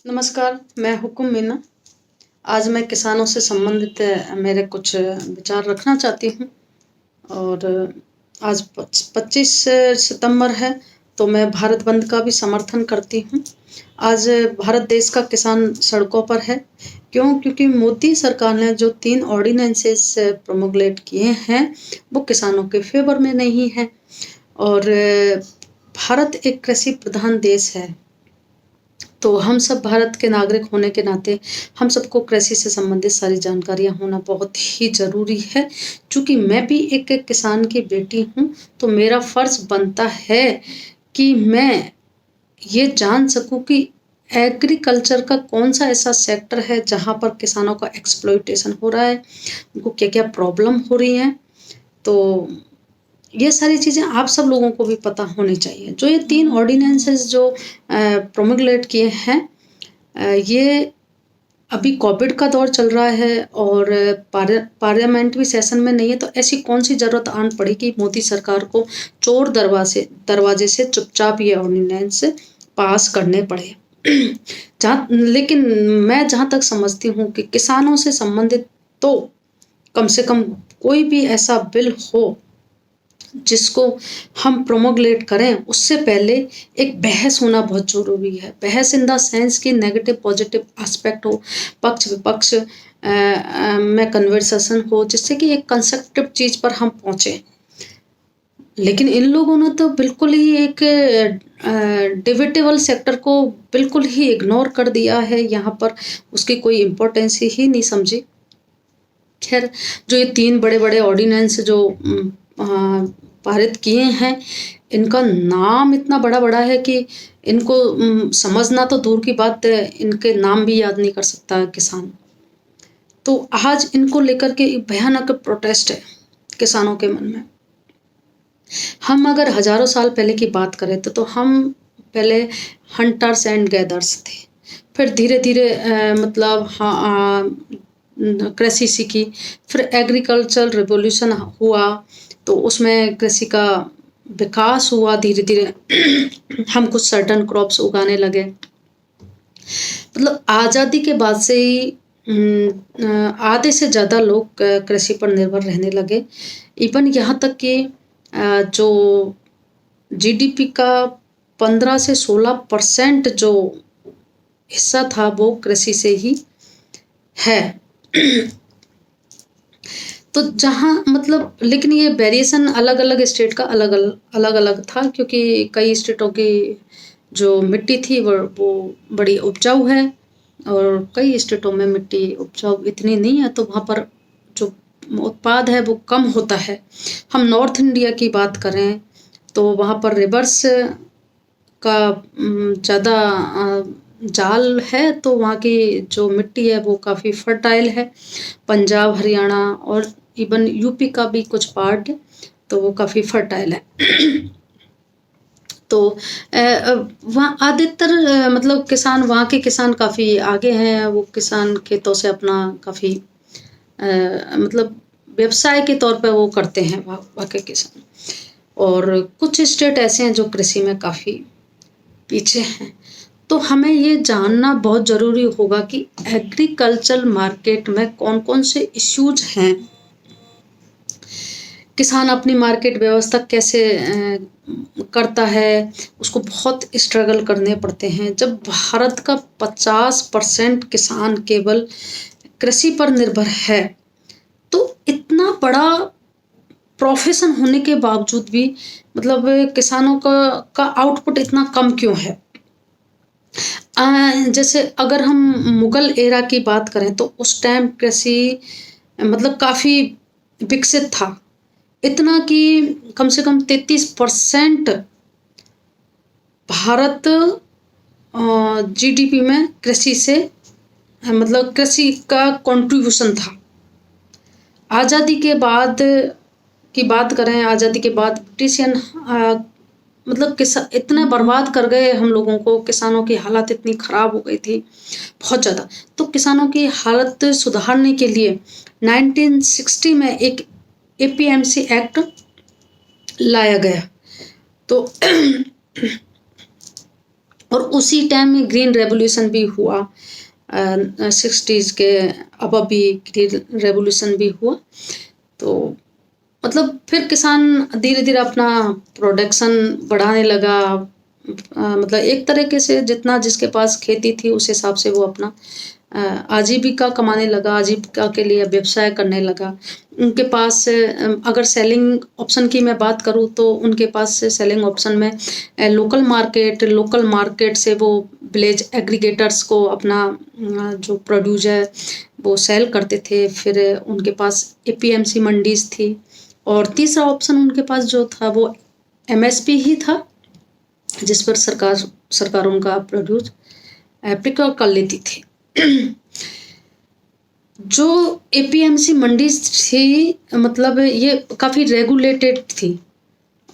नमस्कार, मैं हुकुम मीना। आज मैं किसानों से संबंधित मेरे कुछ विचार रखना चाहती हूँ और आज 25 सितंबर है, तो मैं भारत बंद का भी समर्थन करती हूँ। आज भारत देश का किसान सड़कों पर है। क्यों? क्योंकि मोदी सरकार ने जो 3 ऑर्डिनेंसेस प्रोमोगलेट किए हैं, वो किसानों के फेवर में नहीं है और भारत एक कृषि प्रधान देश है। तो हम सब भारत के नागरिक होने के नाते हम सबको कृषि से संबंधित सारी जानकारियाँ होना बहुत ही ज़रूरी है। चूँकि मैं भी एक किसान की बेटी हूँ, तो मेरा फ़र्ज़ बनता है कि मैं ये जान सकूँ कि एग्रीकल्चर का कौन-सा ऐसा सेक्टर है जहाँ पर किसानों का एक्सप्लॉइटेशन हो रहा है, उनको क्या-क्या प्रॉब्लम हो रही हैं। तो ये सारी चीज़ें आप सब लोगों को भी पता होनी चाहिए। जो ये 3 ऑर्डिनेंसेस जो प्रोमोगलेट किए हैं, ये अभी कोविड का दौर चल रहा है और पार्लियामेंट भी सेशन में नहीं है, तो ऐसी कौन-सी ज़रूरत आन पड़ी कि मोदी सरकार को चोर दरवाजे से चुपचाप ये ऑर्डिनेंस पास करने पड़े। लेकिन मैं जहाँ तक समझती हूँ कि किसानों से संबंधित तो कम से कम कोई भी ऐसा बिल हो जिसको हम प्रोमोगलेट करें, उससे पहले एक बहस होना बहुत ज़रूरी है। बहस इन द सेंस कि नेगेटिव पॉजिटिव एस्पेक्ट हो, पक्ष विपक्ष में कन्वर्सेशन हो, जिससे कि एक कंस्ट्रक्टिव चीज़ पर हम पहुँचे। लेकिन इन लोगों ने तो बिल्कुल ही एक डिबेटेबल सेक्टर को बिल्कुल ही इग्नोर कर दिया है। यहाँ पर उसकी कोई इम्पोर्टेंस ही नहीं समझी। खैर, जो ये 3 बड़े-बड़े ऑर्डिनेंस जो पारित किए हैं, इनका नाम इतना बड़ा-बड़ा है कि इनको समझना तो दूर की बात है, इनके नाम भी याद नहीं कर सकता किसान। तो आज इनको लेकर के एक भयानक प्रोटेस्ट है किसानों के मन में। हम अगर हज़ारों साल पहले की बात करें तो हम पहले हंटर्स एंड गैदर्स थे। फिर धीरे-धीरे मतलब कृषि सीखी, फिर एग्रीकल्चरल रिवॉल्यूशन हुआ, तो उसमें कृषि का विकास हुआ धीरे-धीरे। हम कुछ सर्टेन क्रॉप्स उगाने लगे। मतलब आज़ादी के बाद से ही आधे से ज़्यादा लोग कृषि पर निर्भर रहने लगे। इवन यहाँ तक कि जो जीडीपी का 15 से 16% जो हिस्सा था, वो कृषि से ही है। तो जहाँ मतलब लेकिन ये वेरिएशन अलग-अलग स्टेट का अलग-अलग था, क्योंकि कई स्टेटों की जो मिट्टी थी वो बड़ी उपजाऊ है और कई स्टेटों में मिट्टी उपजाऊ इतनी नहीं है, तो वहाँ पर जो उत्पाद है वो कम होता है। हम नॉर्थ इंडिया की बात करें तो वहाँ पर रिवर्स का ज़्यादा जाल है, तो वहाँ की जो मिट्टी है वो काफ़ी फर्टाइल है। पंजाब, हरियाणा और इवन यूपी का भी कुछ पार्ट, तो वो काफ़ी फर्टाइल है। तो वहाँ अधिकतर मतलब किसान, वहाँ के किसान काफ़ी आगे हैं। वो किसान खेतों से अपना काफ़ी मतलब व्यवसाय के तौर पे वो करते हैं वहाँ के किसान। और कुछ स्टेट ऐसे हैं जो कृषि में काफ़ी पीछे हैं। तो हमें ये जानना बहुत ज़रूरी होगा कि एग्रीकल्चर मार्केट में कौन-कौन से इश्यूज हैं। किसान अपनी मार्केट व्यवस्था कैसे करता है, उसको बहुत स्ट्रगल करने पड़ते हैं। जब भारत का 50% किसान केवल कृषि पर निर्भर है, तो इतना बड़ा प्रोफेशन होने के बावजूद भी मतलब किसानों का आउटपुट इतना कम क्यों है? जैसे अगर हम मुगल एरा की बात करें तो उस टाइम कृषि मतलब काफ़ी विकसित था। इतना कि कम से कम 33% भारत जीडीपी में कृषि से मतलब कृषि का कंट्रीब्यूशन था। आज़ादी के बाद की बात करें, आज़ादी के बाद ब्रिटिशियन मतलब इतना बर्बाद कर गए हम लोगों को, किसानों की हालत इतनी ख़राब हो गई थी, बहुत ज़्यादा। तो किसानों की हालत सुधारने के लिए 1960 में एक एपीएमसी एक्ट लाया गया। तो और उसी टाइम में ग्रीन रेवोल्यूशन भी हुआ, 60s के अब भी ग्रीन रेवोल्यूशन भी हुआ। तो मतलब फिर किसान धीरे धीरे अपना प्रोडक्शन बढ़ाने लगा। मतलब एक तरीके से जितना जिसके पास खेती थी उस हिसाब से वो अपना आजीविका कमाने लगा, आजीविका के लिए व्यवसाय करने लगा। उनके पास अगर सेलिंग ऑप्शन की मैं बात करूँ तो उनके पास सेलिंग ऑप्शन में लोकल मार्केट से वो विलेज एग्रीगेटर्स को अपना जो प्रोड्यूस है वो सेल करते थे। फिर उनके पास एपीएमसी मंडीज थी, और तीसरा ऑप्शन उनके पास जो था वो एमएसपी ही था, जिस पर सरकार उनका प्रोड्यूस प्रिक्योर कर लेती थी। जो एपीएमसी मंडीज थी मतलब ये काफ़ी रेगुलेटेड थी,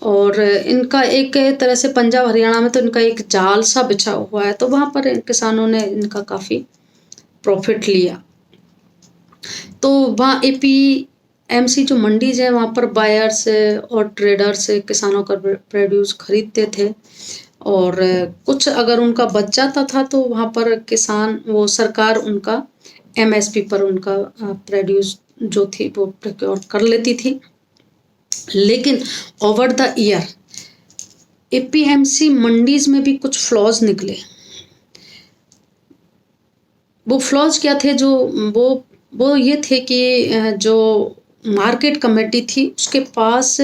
और इनका एक तरह से पंजाब हरियाणा में तो इनका एक जाल सा बिछा हुआ है, तो वहाँ पर किसानों ने इनका काफ़ी प्रॉफिट लिया। तो वहाँ एपीएमसी जो मंडीज है वहाँ पर बायर्स और ट्रेडर्स किसानों का प्रोड्यूस खरीदते थे, और कुछ अगर उनका बच जाता था तो वहाँ पर सरकार उनका एमएसपी पर उनका प्रोड्यूस जो थी वो प्रोक्योर कर लेती थी। लेकिन over the year APMC mandis में भी कुछ फ्लॉज निकले। वो फ्लॉज क्या थे? जो वो ये थे कि जो मार्केट कमेटी थी उसके पास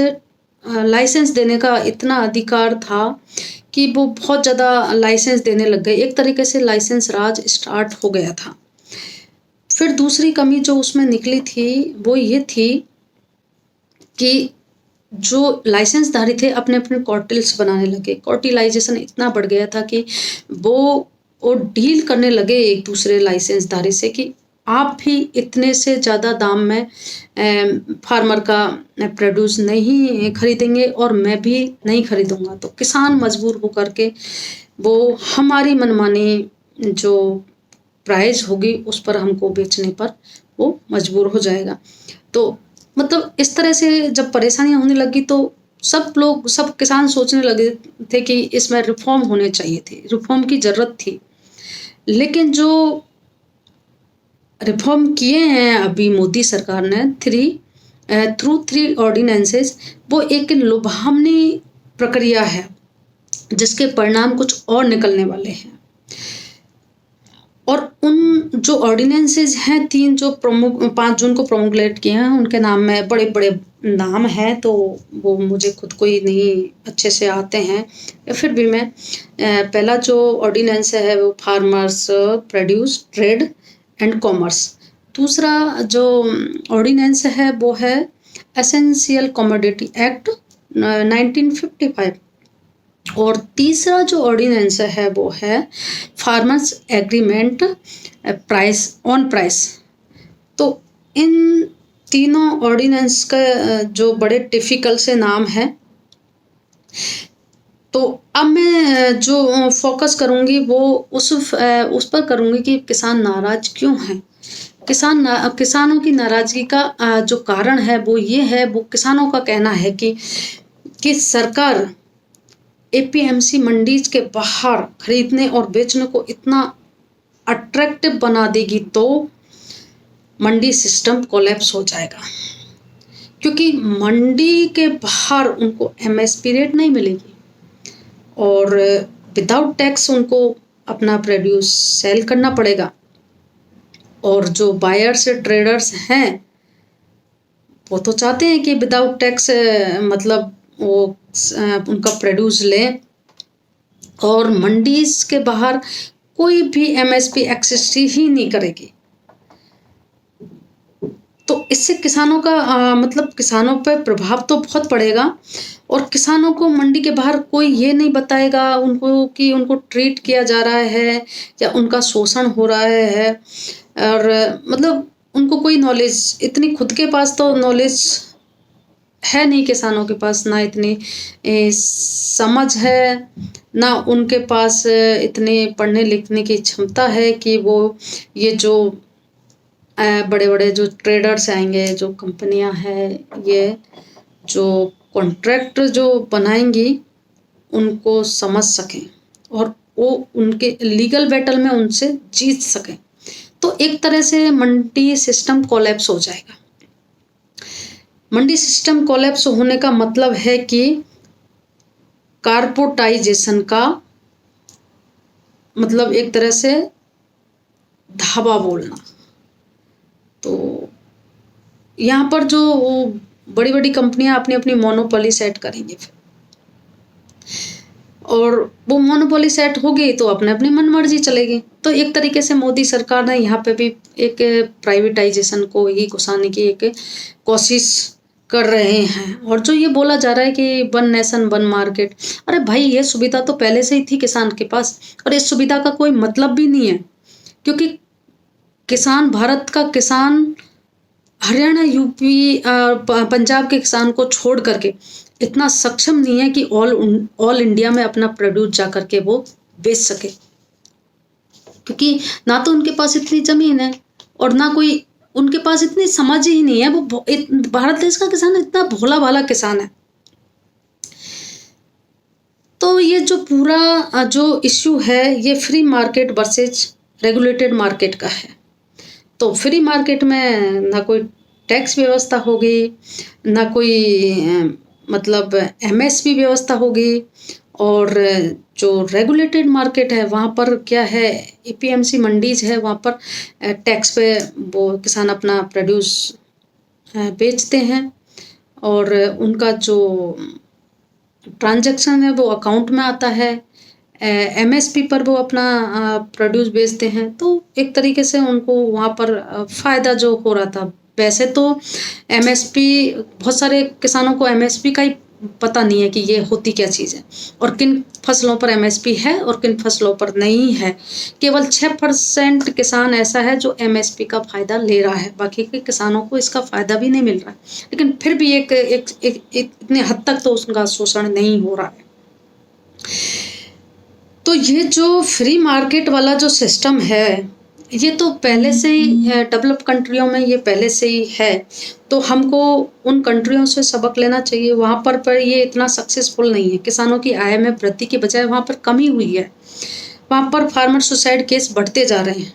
लाइसेंस देने का इतना अधिकार था कि वो बहुत ज़्यादा लाइसेंस देने लग गए। एक तरीके से लाइसेंस राज स्टार्ट हो गया था। फिर दूसरी कमी जो उसमें निकली थी वो ये थी कि जो लाइसेंसधारी थे अपने अपने कार्टेल्स बनाने लगे। कार्टेलाइजेशन इतना बढ़ गया था कि वो डील करने लगे एक दूसरे लाइसेंसधारी से कि आप भी इतने से ज़्यादा दाम में फार्मर का प्रोड्यूस नहीं खरीदेंगे और मैं भी नहीं खरीदूंगा। तो किसान मजबूर होकर के वो हमारी मनमानी जो प्राइस होगी उस पर हमको बेचने पर वो मजबूर हो जाएगा। तो मतलब इस तरह से जब परेशानियां होने लगी तो सब किसान सोचने लगे थे कि इसमें रिफॉर्म होने चाहिए थे, रिफॉर्म की जरूरत थी। लेकिन जो रिफॉर्म किए हैं अभी मोदी सरकार ने थ्रू 3 ऑर्डिनेंसेस, वो एक लुभावनी प्रक्रिया है जिसके परिणाम कुछ और निकलने वाले हैं। और उन जो ऑर्डिनेंसेस हैं 3 जो 5 जून को प्रोमोगलेट किए हैं उनके नाम में बड़े बड़े नाम हैं, तो वो मुझे खुद को ही नहीं अच्छे से आते हैं। फिर भी मैं पहला जो ऑर्डिनेंस है वो farmers produce trade and commerce. दूसरा जो ऑर्डिनेंस है वो है एसेंशियल कमोडिटी एक्ट 1955, और तीसरा जो ऑर्डिनेंस है वो है फार्मर्स एग्रीमेंट प्राइस। तो इन तीनों ऑर्डिनेंस का जो बड़े डिफिकल्ट से नाम है। तो अब मैं जो फोकस करूंगी वो उस पर करूंगी कि किसान नाराज क्यों हैं। किसानों की नाराजगी का जो कारण है वो ये है, वो किसानों का कहना है कि सरकार एपीएमसी मंडीज के बाहर खरीदने और बेचने को इतना अट्रैक्टिव बना देगी तो मंडी सिस्टम कोलैप्स हो जाएगा, क्योंकि मंडी के बाहर उनको एमएसपी रेट नहीं मिलेगी और विदाउट टैक्स उनको अपना प्रोड्यूस सेल करना पड़ेगा। और जो बायर्स ट्रेडर्स हैं वो तो चाहते हैं कि विदाउट टैक्स मतलब वो उनका प्रोड्यूस लें, और मंडीज के बाहर कोई भी एमएसपी एक्सेस ही नहीं करेगी। तो इससे किसानों का मतलब किसानों पर प्रभाव तो बहुत पड़ेगा, और किसानों को मंडी के बाहर कोई ये नहीं बताएगा उनको कि उनको ट्रीट किया जा रहा है या उनका शोषण हो रहा है। और मतलब उनको कोई नॉलेज, इतनी खुद के पास तो नॉलेज है नहीं किसानों के पास, ना इतनी समझ है, ना उनके पास इतने पढ़ने लिखने की क्षमता है कि वो ये जो बड़े बड़े जो ट्रेडर्स आएंगे, जो कंपनियां हैं, ये जो कॉन्ट्रैक्ट जो बनाएंगी उनको समझ सकें और वो उनके लीगल बैटल में उनसे जीत सकें। तो एक तरह से मंडी सिस्टम कोलैप्स हो जाएगा। मंडी सिस्टम कोलैप्स होने का मतलब है कि कारपोटाइजेशन का मतलब एक तरह से धावा बोलना। तो यहाँ पर जो बड़ी बड़ी कंपनियां अपनी अपनी मोनोपोली सेट करेंगी फिर, और वो मोनोपोली सेट होगी तो अपने अपनी मनमर्जी चलेगी। तो एक तरीके से मोदी सरकार ने यहाँ पे भी एक प्राइवेटाइजेशन को ही घुसाने की एक कोशिश कर रहे हैं। और जो ये बोला जा रहा है कि वन नेशन वन मार्केट, अरे भाई ये सुविधा तो पहले से ही थी किसान के पास, और इस सुविधा का कोई मतलब भी नहीं है, क्योंकि किसान, भारत का किसान हरियाणा, यूपी, पंजाब के किसान को छोड़ करके इतना सक्षम नहीं है कि ऑल इंडिया में अपना प्रोड्यूस जा करके वो बेच सके, क्योंकि ना तो उनके पास इतनी जमीन है और ना कोई उनके पास इतनी समझ ही नहीं है। वो भारत देश का किसान इतना भोला भाला किसान है। तो ये जो पूरा जो इश्यू है ये free market versus regulated market का है। तो फ्री मार्केट में ना कोई टैक्स व्यवस्था होगी, ना कोई मतलब एमएसपी व्यवस्था होगी, और जो रेगुलेटेड मार्केट है वहाँ पर क्या है, एपीएमसी मंडीज है, वहाँ पर टैक्स पे वो किसान अपना प्रोड्यूस बेचते हैं, और उनका जो ट्रांजैक्शन है वो अकाउंट में आता है। एमएसपी पर वो अपना प्रोड्यूस बेचते हैं। तो एक तरीके से उनको वहाँ पर फ़ायदा जो हो रहा था। वैसे तो एमएसपी, बहुत सारे किसानों को एमएसपी का ही पता नहीं है कि ये होती क्या चीज़ है और किन फसलों पर एमएसपी है और किन फसलों पर नहीं है। केवल 6% किसान ऐसा है जो एमएसपी का फ़ायदा ले रहा है, बाकी के किसानों को इसका फ़ायदा भी नहीं मिल रहा है। लेकिन फिर भी एक इतने हद तक तो उसका शोषण नहीं हो रहा है। तो ये जो फ्री मार्केट वाला जो सिस्टम है, ये तो पहले से ही डेवलप कंट्रियों में ये पहले से ही है। तो हमको उन कंट्रियों से सबक लेना चाहिए। वहाँ पर ये इतना सक्सेसफुल नहीं है। किसानों की आय में वृद्धि की बजाय वहाँ पर कमी हुई है। वहाँ पर फार्मर सुसाइड केस बढ़ते जा रहे हैं।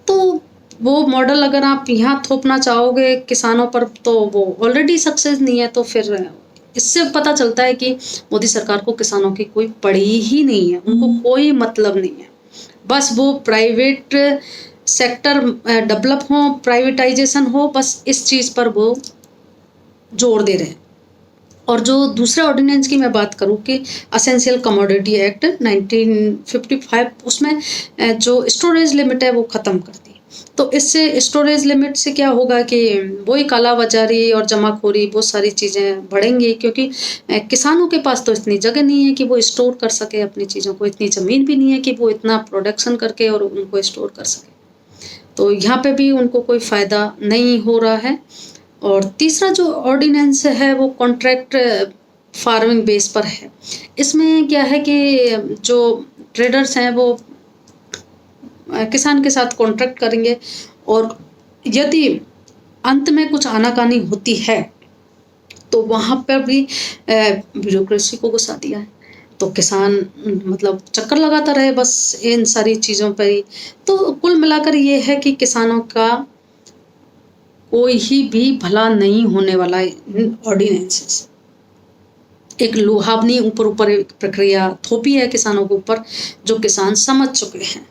तो वो मॉडल अगर आप यहाँ थोपना चाहोगे किसानों पर, तो वो ऑलरेडी सक्सेस नहीं है। तो फिर इससे पता चलता है कि मोदी सरकार को किसानों की कोई पड़ी ही नहीं है, उनको कोई मतलब नहीं है। बस वो प्राइवेट सेक्टर डेवलप हो, प्राइवेटाइजेशन हो, बस इस चीज़ पर वो जोर दे रहे हैं। और जो दूसरे ऑर्डिनेंस की मैं बात करूँ कि असेंशियल कमोडिटी एक्ट 1955, उसमें जो स्टोरेज लिमिट है वो ख़त्म कर दी। तो इससे स्टोरेज लिमिट से क्या होगा कि वही कालाबाजारी और जमाखोरी, बहुत सारी चीज़ें बढ़ेंगी, क्योंकि किसानों के पास तो इतनी जगह नहीं है कि वो स्टोर कर सके अपनी चीज़ों को, इतनी ज़मीन भी नहीं है कि वो इतना प्रोडक्शन करके और उनको स्टोर कर सके। तो यहाँ पे भी उनको कोई फ़ायदा नहीं हो रहा है। और तीसरा जो ऑर्डिनेंस है वो कॉन्ट्रैक्ट फार्मिंग बेस पर है। इसमें क्या है कि जो ट्रेडर्स हैं वो किसान के साथ कॉन्ट्रैक्ट करेंगे, और यदि अंत में कुछ आनाकानी होती है तो वहाँ पर भी ब्यूरोक्रेसी को घुसा दिया है। तो किसान मतलब चक्कर लगाता रहे बस इन सारी चीज़ों पर ही। तो कुल मिलाकर ये है कि किसानों का कोई ही भी भला नहीं होने वाला है इन ऑर्डिनेंसेस। एक लुभावनी ऊपर ऊपर एक प्रक्रिया थोपी है किसानों के ऊपर, जो किसान समझ चुके हैं।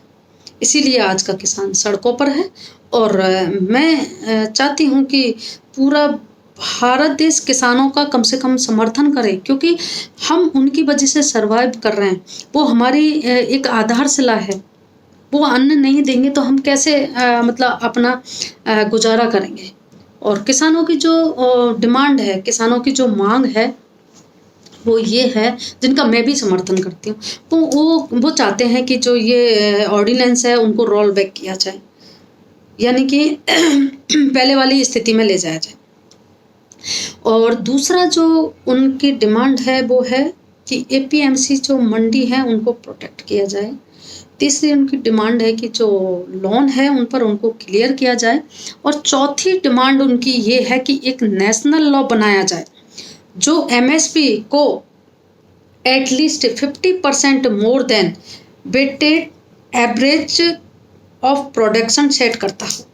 इसीलिए आज का किसान सड़कों पर है। और मैं चाहती हूँ कि पूरा भारत देश किसानों का कम से कम समर्थन करे, क्योंकि हम उनकी वजह से सर्वाइव कर रहे हैं। वो हमारी एक आधारशिला है। वो अन्न नहीं देंगे तो हम कैसे मतलब अपना गुजारा करेंगे। और किसानों की जो डिमांड है, किसानों की जो मांग है, वो ये है, जिनका मैं भी समर्थन करती हूँ। तो वो चाहते हैं कि जो ये ऑर्डिनेंस है उनको रोल बैक किया जाए, यानी कि पहले वाली स्थिति में ले जाया जाए। और दूसरा जो उनकी डिमांड है वो है कि एपीएमसी जो मंडी है उनको प्रोटेक्ट किया जाए। तीसरी उनकी डिमांड है कि जो लोन है उन पर उनको क्लियर किया जाए। और चौथी डिमांड उनकी ये है कि एक नेशनल लॉ बनाया जाए जो एमएसपी को at least 50% more than weighted average of production set करता हो,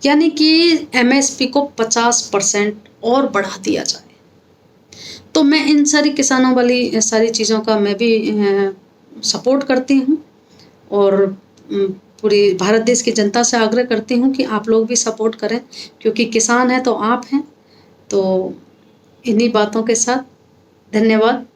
यानी कि एमएसपी को 50% और बढ़ा दिया जाए। तो मैं इन सारी किसानों वाली सारी चीज़ों का मैं भी सपोर्ट करती हूँ और पूरी भारत देश की जनता से आग्रह करती हूँ कि आप लोग भी सपोर्ट करें, क्योंकि किसान हैं तो आप हैं। तो इन्हीं बातों के साथ धन्यवाद।